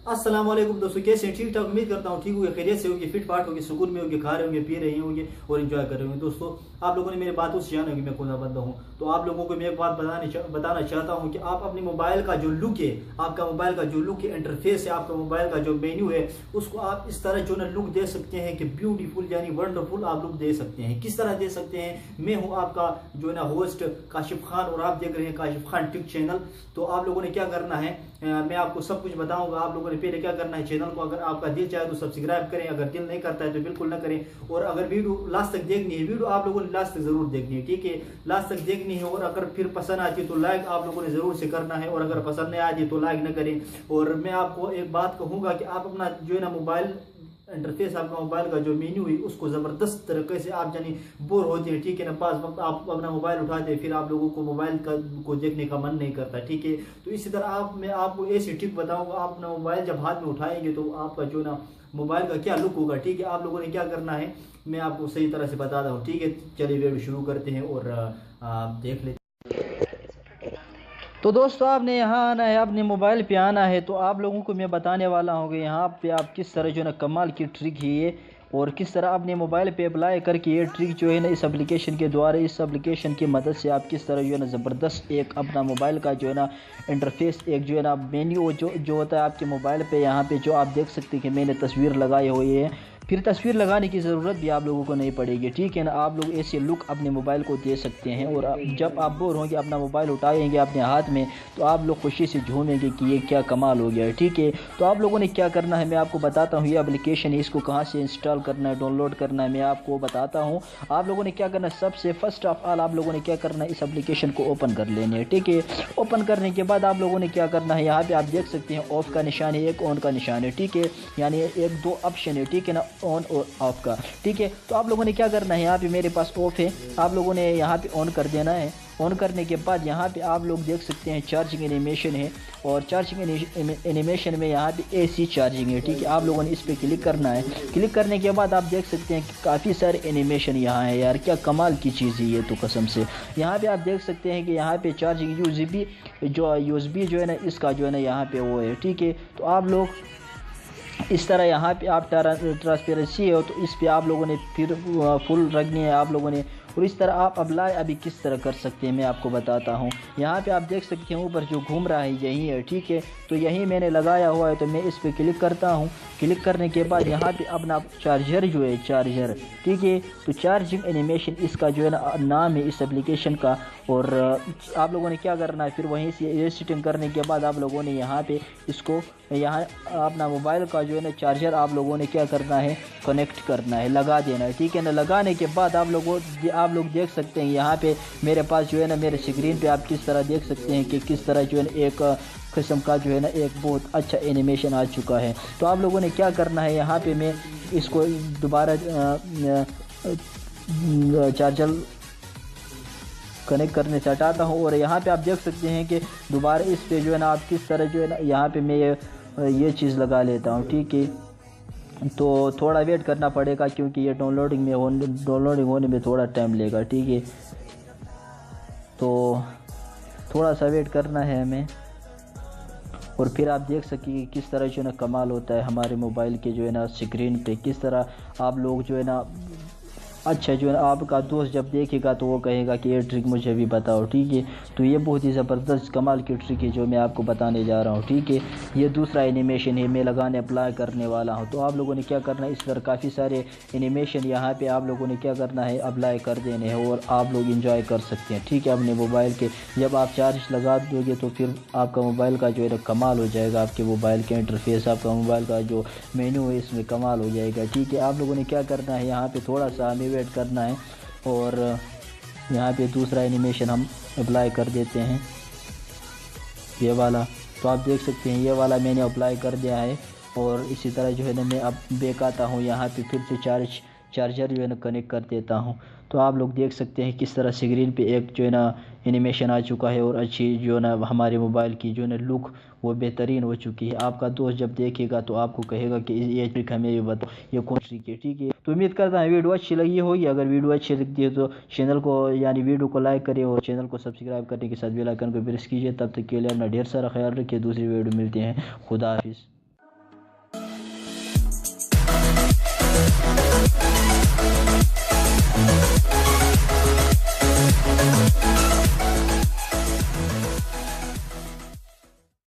अस्सलामु अलैकुम दोस्तों, कैसे हैं? ठीक ठाक, उम्मीद करता हूँ ठीक होगी, खैरियत से होगी, फिट फाट होगी, सुकून में होगी, खा रहे होंगे, पी रहे होंगे और एंजॉय कर रहे होंगे। दोस्तों, आप लोगों ने मेरी बातों से जाना होगी मैं कौन सा बंदा हूँ। तो आप लोगों को मैं एक बात बताना चाहता हूँ कि आप अपने मोबाइल का जो लुक है, आपका मोबाइल का जो लुक है, इंटरफेस है, आपका मोबाइल का जो मेन्यू है, उसको आप इस तरह जो ना लुक दे सकते हैं कि ब्यूटीफुल यानी वंडरफुल आप लुक दे सकते हैं। किस तरह दे सकते हैं? मैं हूँ आपका जो ना होस्ट काशिफ खान और आप देख रहे हैं काशिफ खान टिक चैनल। तो आप लोगों ने क्या करना है, मैं आपको सब कुछ बताऊंगा। आप लोगों ने पहले क्या करना है, चैनल को अगर आपका दिल चाहे तो सब्सक्राइब करें, अगर दिल नहीं करता है तो बिल्कुल ना करें। और अगर वीडियो लास्ट तक देखनी है, वीडियो आप लोगों ने लास्ट तक जरूर देखनी है, ठीक है, लास्ट तक देखनी है। और अगर फिर पसंद आती है तो लाइक आप लोगों ने जरूर से करना है, और अगर पसंद नहीं आती तो लाइक ना करें। और मैं आपको एक बात कहूंगा कि आप अपना जो है ना मोबाइल इंटरफेस, आपका मोबाइल का जो मेन्यू है, उसको ज़बरदस्त तरीके से आप जानी बोर होते हैं, ठीक है ना, पास वक्त आप अपना मोबाइल उठाते हैं, फिर आप लोगों को मोबाइल को देखने का मन नहीं करता, ठीक है। तो इसी तरह मैं आपको ऐसी टिप बताऊंगा, आप अपना मोबाइल जब हाथ में उठाएंगे तो आपका जो ना मोबाइल का क्या लुक होगा, ठीक है। आप लोगों ने क्या करना है मैं आपको सही तरह से बताता हूँ, ठीक है। चलिए वीडियो शुरू करते हैं और देख लेते हैं। तो दोस्तों, आपने यहाँ आना है, अपने मोबाइल पे आना है। तो आप लोगों को मैं बताने वाला हूँ कि यहाँ पे आप किस तरह जो है ना कमाल की ट्रिक है ये, और किस तरह अपने मोबाइल पे अप्लाई करके ये ट्रिक जो है ना इस एप्लीकेशन के द्वारा, इस एप्लीकेशन की मदद से आप किस तरह जो है ना ज़बरदस्त एक अपना मोबाइल का जो है ना इंटरफेस, एक जो है ना मेन्यू जो होता है आपके मोबाइल पे, यहाँ पे जो आप देख सकते हैं कि मैंने तस्वीर लगाई हुई है। फिर तस्वीर लगाने की ज़रूरत भी आप लोगों को नहीं पड़ेगी, ठीक है ना। आप लोग ऐसे लुक अपने मोबाइल को दे सकते हैं, और जब आप बोर होंगे अपना मोबाइल उठाएंगे अपने हाथ में तो आप लोग खुशी से झूमेंगे कि ये क्या कमाल हो गया है, ठीक है। तो आप लोगों ने क्या करना है मैं आपको बताता हूँ। ये एप्लीकेशन है, इसको कहाँ से इंस्टॉल करना है, डाउनलोड करना है, मैं आपको बताता हूँ। आप लोगों ने क्या करना है, सबसे फर्स्ट ऑफ ऑल आप लोगों ने क्या करना है, इस एप्लीकेशन को ओपन कर लेने है, ठीक है। ओपन करने के बाद आप लोगों ने क्या करना है, यहाँ पे आप देख सकते हैं ऑफ का निशान है, एक ऑन का निशान है, ठीक है, यानी एक दो ऑप्शन है, ठीक है ना, ऑन और ऑफ का, ठीक है। तो आप लोगों ने क्या करना है, यहाँ पे मेरे पास ऑफ है, आप लोगों ने यहाँ पे ऑन कर देना है। ऑन करने के बाद यहाँ पे आप लोग देख सकते हैं चार्जिंग एनिमेशन है, और चार्जिंग एनिमेशन में यहाँ पे एसी चार्जिंग है, ठीक है। आप लोगों ने इस पर क्लिक करना है। क्लिक करने के बाद आप देख सकते हैं कि काफ़ी सारे एनिमेशन यहाँ है, यार क्या कमाल की चीज़ है ये तो कसम से। यहाँ पे आप देख सकते हैं कि यहाँ पे चार्जिंग यूएसबी जो है ना इसका जो है ना यहाँ पे वो है, ठीक है। तो आप लोग इस तरह यहाँ पे आप ट्रांसपेरेंसी है तो इस पे आप लोगों ने फिर फुल रखनी है आप लोगों ने। और इस तरह आप अप्लाई अभी किस तरह कर सकते हैं मैं आपको बताता हूँ। यहाँ पे आप देख सकते हैं ऊपर जो घूम रहा है यही है, ठीक है। तो यही मैंने लगाया हुआ है, तो मैं इस पर क्लिक करता हूँ। क्लिक करने के बाद यहाँ पे अपना चार्जर जो है, चार्जर, ठीक है। तो चार्जिंग एनिमेशन इसका जो है ना नाम है इस एप्लीकेशन का। और आप लोगों ने क्या करना है, फिर वहीं से ये सेटिंग करने के बाद आप लोगों ने यहाँ पे इसको यहाँ अपना मोबाइल का जो है ना चार्जर आप लोगों ने क्या करना है, कनेक्ट करना है, लगा देना है, ठीक है ना। लगाने के बाद आप लोग देख सकते हैं यहाँ पे मेरे पास जो है ना मेरे स्क्रीन पे आप किस तरह देख सकते हैं कि किस तरह जो है ना एक किस्म का जो है ना एक बहुत अच्छा एनिमेशन आ चुका है। तो आप लोगों ने क्या करना है, यहाँ पे मैं इसको दोबारा चार्जर कनेक्ट करने से हटाता हूँ, और यहाँ पे आप देख सकते हैं कि दोबारा इस पे जो है ना आप किस तरह जो है ना यहाँ पे मैं ये चीज़ लगा लेता हूँ, ठीक है। तो थोड़ा वेट करना पड़ेगा क्योंकि ये डाउनलोडिंग होने में थोड़ा टाइम लेगा, ठीक है। तो थोड़ा सा वेट करना है हमें, और फिर आप देख सकेंगे किस तरह जो है ना कमाल होता है हमारे मोबाइल के जो है ना स्क्रीन पे, किस तरह आप लोग जो है ना अच्छा जो है आपका दोस्त जब देखेगा तो वो कहेगा कि ये ट्रिक मुझे भी बताओ, ठीक है। तो ये बहुत ही ज़बरदस्त कमाल की ट्रिक है जो मैं आपको बताने जा रहा हूँ, ठीक है। ये दूसरा एनिमेशन है, मैं लगाने अप्लाई करने वाला हूँ। तो आप लोगों ने क्या करना है, इस तरह काफ़ी सारे एनिमेशन यहाँ पे आप लोगों ने क्या करना है, अप्लाई कर देने हैं, और आप लोग इंजॉय कर सकते हैं, ठीक है, अपने मोबाइल के। जब आप चार्ज लगा दोगे तो फिर आपका मोबाइल का जो है कमाल हो जाएगा, आपके मोबाइल के इंटरफेस, आपका मोबाइल का जो मेन्यू है इसमें कमाल हो जाएगा, ठीक है। आप लोगों ने क्या करना है, यहाँ पे थोड़ा सा हमें वेट करना है, और यहाँ पे दूसरा एनिमेशन हम अप्लाई कर देते हैं, ये वाला। तो आप देख सकते हैं ये वाला मैंने अप्लाई कर दिया है। और इसी तरह जो है ना मैं अब बैक आता हूँ, यहाँ पे फिर से चार्जर जो है ना कनेक्ट कर देता हूँ। तो आप लोग देख सकते हैं किस तरह स्क्रीन पे एक जो है ना एनिमेशन आ चुका है, और अच्छी जो है ना हमारे मोबाइल की जो है ना लुक वो बेहतरीन हो चुकी है। आपका दोस्त जब देखेगा तो आपको कहेगा कि ये ट्रिक हमें ये बताओ, ये कौन ट्रिक है, ठीक है। तो उम्मीद करता है वीडियो अच्छी लगी होगी। अगर वीडियो अच्छी लगती है तो चैनल को यानी वीडियो को लाइक करें, और चैनल को सब्सक्राइब करने के साथ बेल आइकन को प्रेस कीजिए। तब तक के लिए अपना ढेर सारा ख्याल रखिए। दूसरी वीडियो मिलते हैं। खुदा हाफिज़।